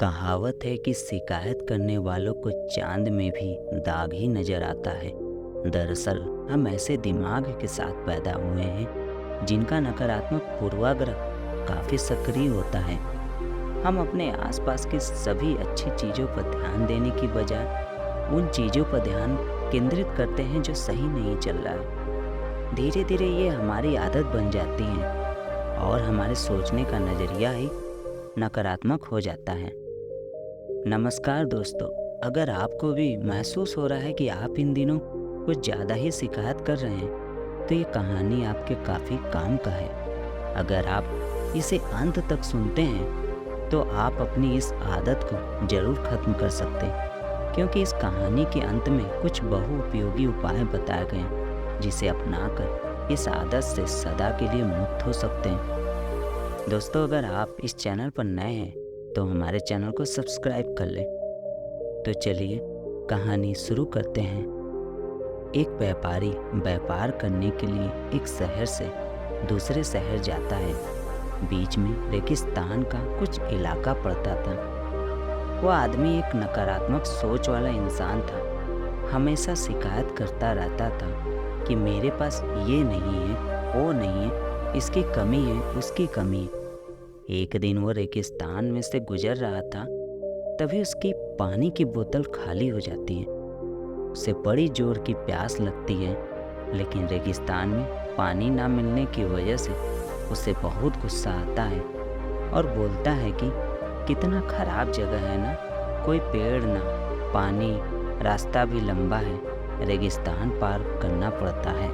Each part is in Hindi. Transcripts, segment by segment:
कहावत है कि शिकायत करने वालों को चांद में भी दाग ही नजर आता है। दरअसल हम ऐसे दिमाग के साथ पैदा हुए हैं जिनका नकारात्मक पूर्वाग्रह काफ़ी सक्रिय होता है। हम अपने आसपास की सभी अच्छी चीज़ों पर ध्यान देने की बजाय उन चीज़ों पर ध्यान केंद्रित करते हैं जो सही नहीं चल रहा है। धीरे धीरे ये हमारी आदत बन जाती है और हमारे सोचने का नज़रिया ही नकारात्मक हो जाता है। नमस्कार दोस्तों, अगर आपको भी महसूस हो रहा है कि आप इन दिनों कुछ ज़्यादा ही शिकायत कर रहे हैं, तो ये कहानी आपके काफ़ी काम का है। अगर आप इसे अंत तक सुनते हैं, तो आप अपनी इस आदत को ज़रूर ख़त्म कर सकते हैं, क्योंकि इस कहानी के अंत में कुछ बहुउपयोगी उपाय बताए गए हैं, जिसे अपनाकर इस आदत से सदा के लिए मुक्त हो सकते हैं। दोस्तों, अगर आप इस चैनल पर नए हैं, तो हमारे चैनल को सब्सक्राइब कर लें। तो चलिए कहानी शुरू करते हैं। एक व्यापारी व्यापार करने के लिए एक शहर से दूसरे शहर जाता है। बीच में रेगिस्तान का कुछ इलाका पड़ता था। वो आदमी एक नकारात्मक सोच वाला इंसान था। हमेशा शिकायत करता रहता था कि मेरे पास ये नहीं है, वो नहीं है, इसकी कमी है, उसकी कमी है। एक दिन वो रेगिस्तान में से गुजर रहा था, तभी उसकी पानी की बोतल खाली हो जाती है। उसे बड़ी जोर की प्यास लगती है, लेकिन रेगिस्तान में पानी ना मिलने की वजह से उसे बहुत गुस्सा आता है और बोलता है कि कितना खराब जगह है ना, कोई पेड़ ना पानी, रास्ता भी लंबा है, रेगिस्तान पार करना पड़ता है।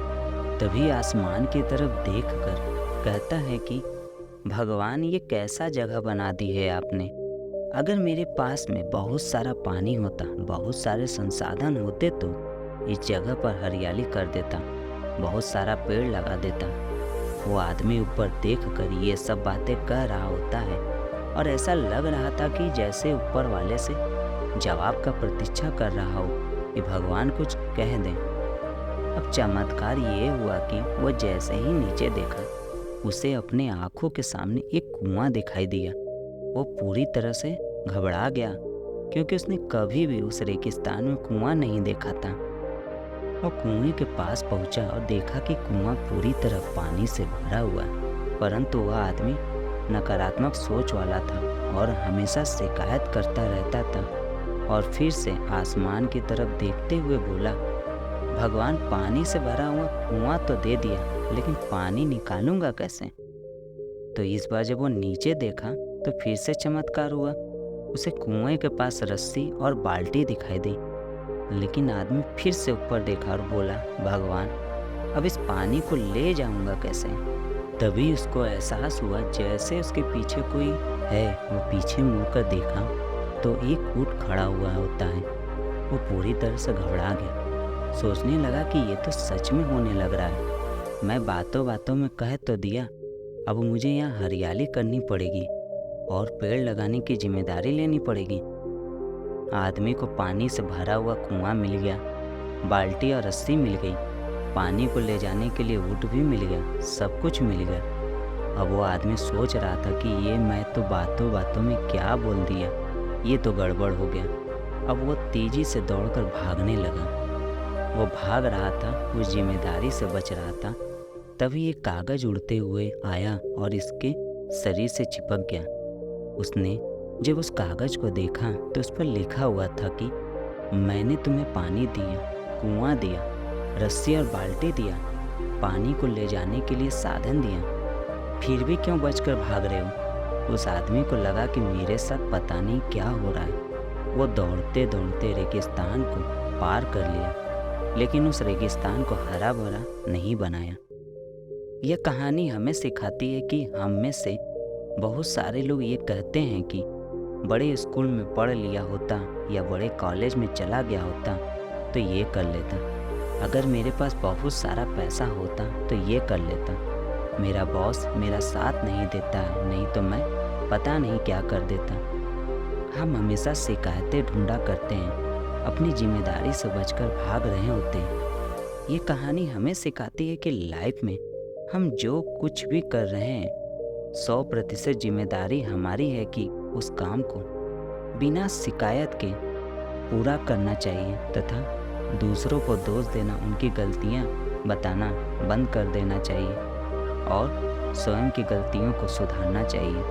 तभी आसमान की तरफ देखकर कहता है कि भगवान, ये कैसा जगह बना दी है आपने। अगर मेरे पास में बहुत सारा पानी होता, बहुत सारे संसाधन होते, तो इस जगह पर हरियाली कर देता, बहुत सारा पेड़ लगा देता। वो आदमी ऊपर देखकर ये सब बातें कह रहा होता है और ऐसा लग रहा था कि जैसे ऊपर वाले से जवाब का प्रतीक्षा कर रहा हो कि भगवान कुछ कह दें। अब चमत्कार ये हुआ कि वो जैसे ही नीचे देखा, उसे अपने आंखों के सामने एक कुआं दिखाई दिया। वो पूरी तरह से घबरा गया, क्योंकि उसने कभी भी उस रेगिस्तान में कुआं नहीं देखा था। वो कुएं के पास पहुंचा और देखा कि कुआं पूरी तरह पानी से भरा हुआ है, परंतु वह आदमी नकारात्मक सोच वाला था और हमेशा शिकायत करता रहता था। और फिर से आसमान की तरफ देखते हुए बोला, भगवान, पानी से भरा हुआ कुआं तो दे दिया, लेकिन पानी निकालूंगा कैसे। तो इस बार जब वो नीचे देखा, तो फिर से चमत्कार हुआ। उसे कुएं के पास रस्सी और बाल्टी दिखाई दी। लेकिन आदमी फिर से ऊपर देखा और बोला, भगवान, अब इस पानी को ले जाऊंगा कैसे। तभी उसको एहसास हुआ जैसे उसके पीछे कोई है। वो पीछे मुड़कर देखा तो एक ऊंट खड़ा हुआ होता है। वो पूरी तरह से घबरा गया, सोचने लगा कि ये तो सच में होने लग रहा है। मैं बातों बातों में कह तो दिया, अब मुझे यहाँ हरियाली करनी पड़ेगी और पेड़ लगाने की जिम्मेदारी लेनी पड़ेगी। आदमी को पानी से भरा हुआ कुआं मिल गया, बाल्टी और रस्सी मिल गई, पानी को ले जाने के लिए ऊँट भी मिल गया, सब कुछ मिल गया। अब वो आदमी सोच रहा था कि ये मैं तो बातों बातों में क्या बोल दिया, ये तो गड़बड़ हो गया। अब वो तेजी से दौड़कर भागने लगा। वो भाग रहा था, उस जिम्मेदारी से बच रहा था। तभी एक कागज उड़ते हुए आया और इसके शरीर से चिपक गया। उसने जब उस कागज को देखा तो उस पर लिखा हुआ था कि मैंने तुम्हें पानी दिया, कुआं दिया, रस्सी और बाल्टी दिया, पानी को ले जाने के लिए साधन दिया, फिर भी क्यों बचकर भाग रहे हो। उस आदमी को लगा कि मेरे साथ पता नहीं क्या हो रहा है। वो दौड़ते दौड़ते रेगिस्तान को पार कर लिया, लेकिन उस रेगिस्तान को हरा भरा नहीं बनाया। यह कहानी हमें सिखाती है कि हम में से बहुत सारे लोग ये कहते हैं कि बड़े स्कूल में पढ़ लिया होता या बड़े कॉलेज में चला गया होता तो ये कर लेता, अगर मेरे पास बहुत सारा पैसा होता तो ये कर लेता, मेरा बॉस मेरा साथ नहीं देता है, नहीं तो मैं पता नहीं क्या कर देता। हम हमेशा शिकायतें ढूंढा करते हैं, अपनी जिम्मेदारी से बचकर भाग रहे होते हैं। ये कहानी हमें सिखाती है कि लाइफ में हम जो कुछ भी कर रहे हैं, 100% जिम्मेदारी हमारी है कि उस काम को बिना शिकायत के पूरा करना चाहिए तथा दूसरों को दोष देना, उनकी गलतियां बताना बंद कर देना चाहिए और स्वयं की गलतियों को सुधारना चाहिए।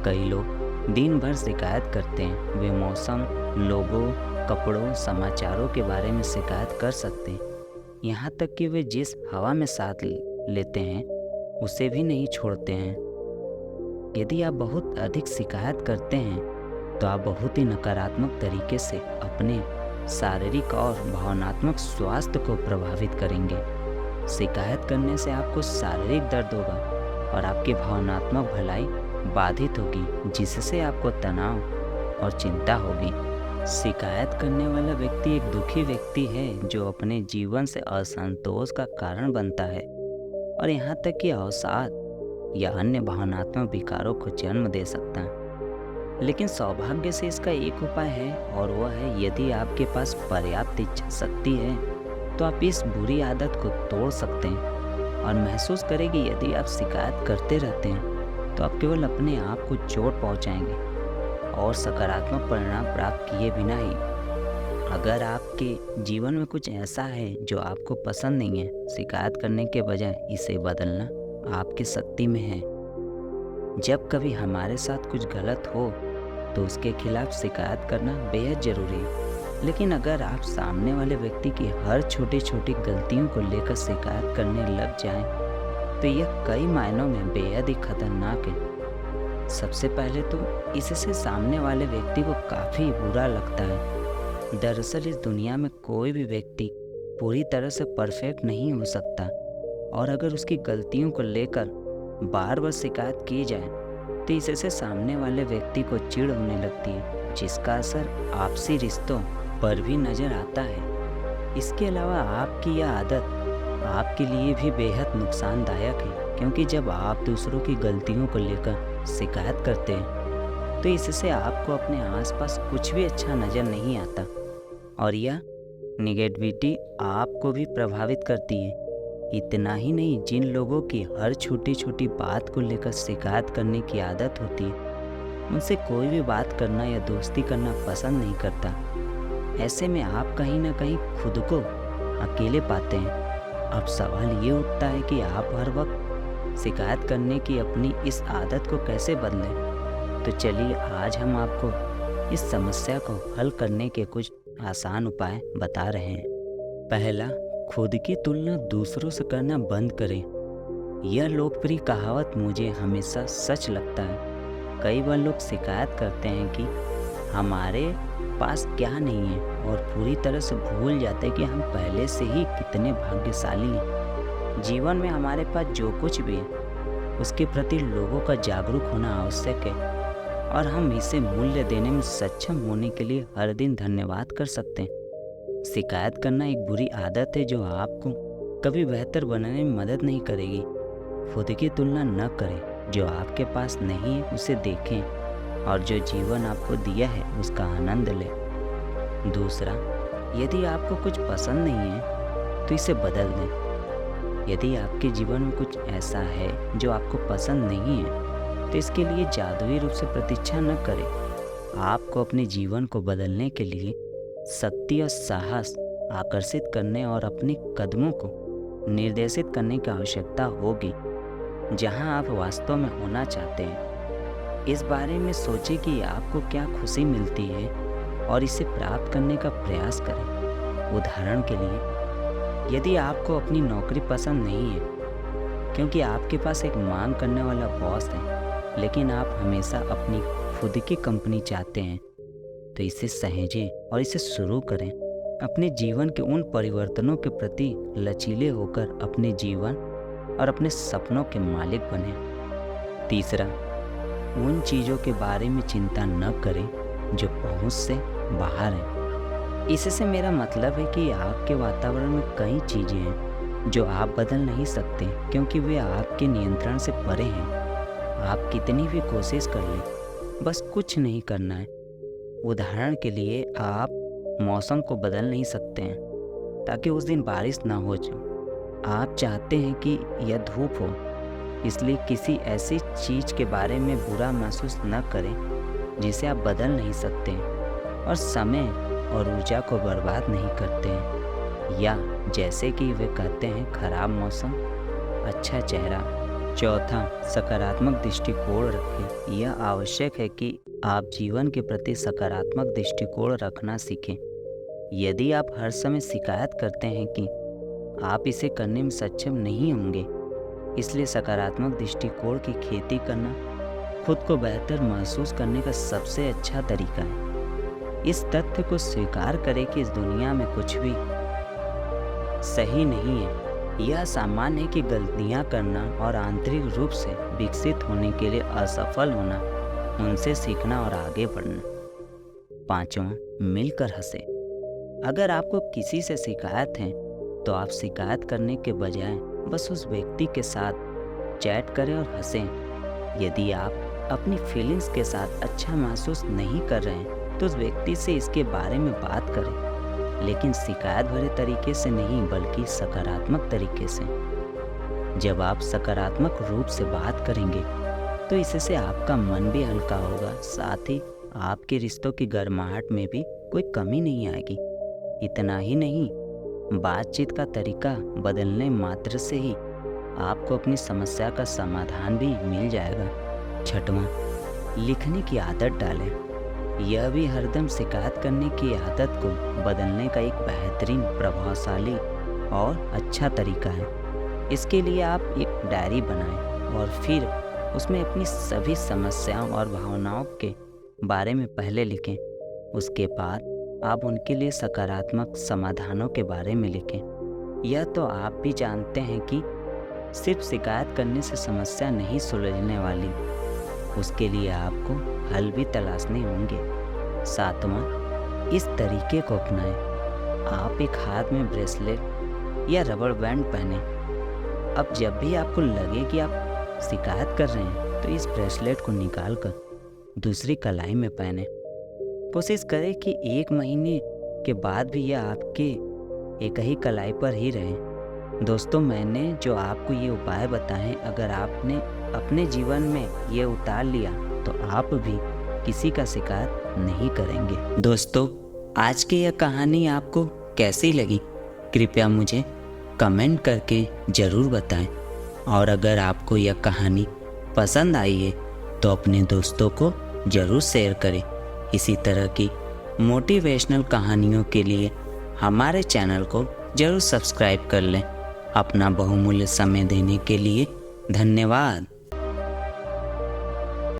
कई लोग दिन भर शिकायत करते हैं। वे मौसम, लोगों, कपड़ों, समाचारों के बारे में शिकायत कर सकते हैं। यहाँ तक कि वे जिस हवा में सांस लेते हैं उसे भी नहीं छोड़ते हैं। यदि आप बहुत अधिक शिकायत करते हैं तो आप बहुत ही नकारात्मक तरीके से अपने शारीरिक और भावनात्मक स्वास्थ्य को प्रभावित करेंगे। शिकायत करने से आपको शारीरिक दर्द होगा और आपकी भावनात्मक भलाई बाधित होगी, जिससे आपको तनाव और चिंता होगी। शिकायत करने वाला व्यक्ति एक दुखी व्यक्ति है जो अपने जीवन से असंतोष का कारण बनता है और यहाँ तक कि अवसाद या अन्य भावनात्मक विकारों को जन्म दे सकता है। लेकिन सौभाग्य से इसका एक उपाय है और वह है, यदि आपके पास पर्याप्त इच्छा शक्ति है तो आप इस बुरी आदत को तोड़ सकते हैं और महसूस करेंगे यदि आप शिकायत करते रहते हैं तो आप केवल अपने आप को चोट पहुंचाएंगे और सकारात्मक परिणाम प्राप्त किए बिना ही। अगर आपके जीवन में कुछ ऐसा है जो आपको पसंद नहीं है, शिकायत करने के बजाय इसे बदलना आपकी शक्ति में है। जब कभी हमारे साथ कुछ गलत हो तो उसके खिलाफ शिकायत करना बेहद ज़रूरी है। लेकिन अगर आप सामने वाले व्यक्ति की हर छोटी छोटी गलतियों को लेकर शिकायत करने लग जाएं, तो यह कई मायनों में बेहद ही खतरनाक है। सबसे पहले तो इससे सामने वाले व्यक्ति को काफ़ी बुरा लगता है। दरअसल इस दुनिया में कोई भी व्यक्ति पूरी तरह से परफेक्ट नहीं हो सकता और अगर उसकी गलतियों को लेकर बार बार शिकायत की जाए तो इससे सामने वाले व्यक्ति को चिढ़ होने लगती है, जिसका असर आपसी रिश्तों पर भी नज़र आता है। इसके अलावा आपकी यह आदत आपके लिए भी बेहद नुकसानदायक है, क्योंकि जब आप दूसरों की गलतियों को लेकर शिकायत करते हैं तो इससे आपको अपने आसपास कुछ भी अच्छा नज़र नहीं आता और यह निगेटिविटी आपको भी प्रभावित करती है। इतना ही नहीं, जिन लोगों की हर छोटी छोटी बात को लेकर शिकायत करने की आदत होती है उनसे कोई भी बात करना या दोस्ती करना पसंद नहीं करता। ऐसे में आप कहीं ना कहीं खुद को अकेले पाते हैं। अब सवाल ये उठता है कि आप हर वक्त शिकायत करने की अपनी इस आदत को कैसे बदलें। तो चलिए आज हम आपको इस समस्या को हल करने के कुछ आसान उपाय बता रहे हैं। पहला, खुद की तुलना दूसरों से करना बंद करें। यह लोकप्रिय कहावत मुझे हमेशा सच लगता है। कई बार लोग शिकायत करते हैं कि हमारे पास क्या नहीं है और पूरी तरह से भूल जाते हैं कि हम पहले से ही कितने भाग्यशाली हैं। जीवन में हमारे पास जो कुछ भी है उसके प्रति लोगों का जागरूक होना आवश्यक है और हम इसे मूल्य देने में सक्षम होने के लिए हर दिन धन्यवाद कर सकते हैं। शिकायत करना एक बुरी आदत है जो आपको कभी बेहतर बनने में मदद नहीं करेगी। खुद की तुलना न करें। जो आपके पास नहीं है उसे देखें और जो जीवन आपको दिया है उसका आनंद लें। दूसरा, यदि आपको कुछ पसंद नहीं है तो इसे बदल दें। यदि आपके जीवन में कुछ ऐसा है जो आपको पसंद नहीं है तो इसके लिए जादुई रूप से प्रतीक्षा न करें। आपको अपने जीवन को बदलने के लिए शक्ति और साहस आकर्षित करने और अपने कदमों को निर्देशित करने की आवश्यकता होगी जहां आप वास्तव में होना चाहते हैं। इस बारे में सोचें कि आपको क्या खुशी मिलती है और इसे प्राप्त करने का प्रयास करें। उदाहरण के लिए, यदि आपको अपनी नौकरी पसंद नहीं है क्योंकि आपके पास एक मांग करने वाला बॉस है, लेकिन आप हमेशा अपनी खुद की कंपनी चाहते हैं, तो इसे सहेजें और इसे शुरू करें। अपने जीवन के उन परिवर्तनों के प्रति लचीले होकर अपने जीवन और अपने सपनों के मालिक बने। तीसरा, उन चीज़ों के बारे में चिंता न करें जो पहुंच से बाहर हैं। इससे मेरा मतलब है कि आपके वातावरण में कई चीज़ें हैं जो आप बदल नहीं सकते क्योंकि वे आपके नियंत्रण से परे हैं। आप कितनी भी कोशिश कर लें, बस कुछ नहीं करना है। उदाहरण के लिए, आप मौसम को बदल नहीं सकते हैं ताकि उस दिन बारिश ना हो जाए। आप चाहते हैं कि यह धूप हो, इसलिए किसी ऐसी चीज़ के बारे में बुरा महसूस न करें जिसे आप बदल नहीं सकते और समय और ऊर्जा को बर्बाद नहीं करते हैं, या जैसे कि वे कहते हैं खराब मौसम अच्छा चेहरा। चौथा, सकारात्मक दृष्टिकोण रखें। यह आवश्यक है कि आप जीवन के प्रति सकारात्मक दृष्टिकोण रखना सीखें। यदि आप हर समय शिकायत करते हैं कि आप इसे करने में सक्षम नहीं होंगे, इसलिए सकारात्मक दृष्टिकोण की खेती करना खुद को बेहतर महसूस करने का सबसे अच्छा तरीका है। इस तथ्य को स्वीकार करें कि इस दुनिया में कुछ भी सही नहीं है। यह सामान्य है कि गलतियां करना और आंतरिक रूप से विकसित होने के लिए असफल होना, उनसे सीखना और आगे बढ़ना। पांचवा, मिलकर हंसें। अगर आपको किसी से शिकायत है तो आप शिकायत करने के बजाय बस उस व्यक्ति के साथ चैट करें और हंसें। यदि आप अपनी फीलिंग्स के साथ अच्छा महसूस नहीं कर रहे हैं तो उस व्यक्ति से इसके बारे में बात करें, लेकिन शिकायत भरे तरीके से नहीं बल्कि सकारात्मक तरीके से। जब आप सकारात्मक रूप से बात करेंगे तो इससे आपका मन भी हल्का होगा, साथ ही आपके रिश्तों की गर्माहट में भी कोई कमी नहीं आएगी। इतना ही नहीं, बातचीत का तरीका बदलने मात्र से ही आपको अपनी समस्या का समाधान भी मिल जाएगा। छठवां, लिखने की आदत डालें। यह भी हरदम शिकायत करने की आदत को बदलने का एक बेहतरीन, प्रभावशाली और अच्छा तरीका है। इसके लिए आप एक डायरी बनाएं और फिर उसमें अपनी सभी समस्याओं और भावनाओं के बारे में पहले लिखें। उसके बाद आप उनके लिए सकारात्मक समाधानों के बारे में लिखें। यह तो आप भी जानते हैं कि सिर्फ शिकायत करने से समस्या नहीं सुलझने वाली, उसके लिए आपको हल भी तलाशने होंगे। सातवां, इस तरीके को अपनाएं। आप एक हाथ में ब्रेसलेट या रबर बैंड पहने। अब जब भी आपको लगे कि आप शिकायत कर रहे हैं तो इस ब्रेसलेट को निकाल कर दूसरी कलाई में पहने। कोशिश करें कि 1 महीने के बाद भी यह आपके एक ही कलाई पर ही रहे। दोस्तों, मैंने जो आपको ये उपाय बताएं, अगर आपने अपने जीवन में ये उतार लिया तो आप भी किसी का शिकायत नहीं करेंगे। दोस्तों, आज की यह कहानी आपको कैसी लगी कृपया मुझे कमेंट करके ज़रूर बताएं, और अगर आपको यह कहानी पसंद आई है तो अपने दोस्तों को ज़रूर शेयर करें। इसी तरह की मोटिवेशनल कहानियों के लिए हमारे चैनल को ज़रूर सब्सक्राइब कर लें। अपना बहुमूल्य समय देने के लिए धन्यवाद।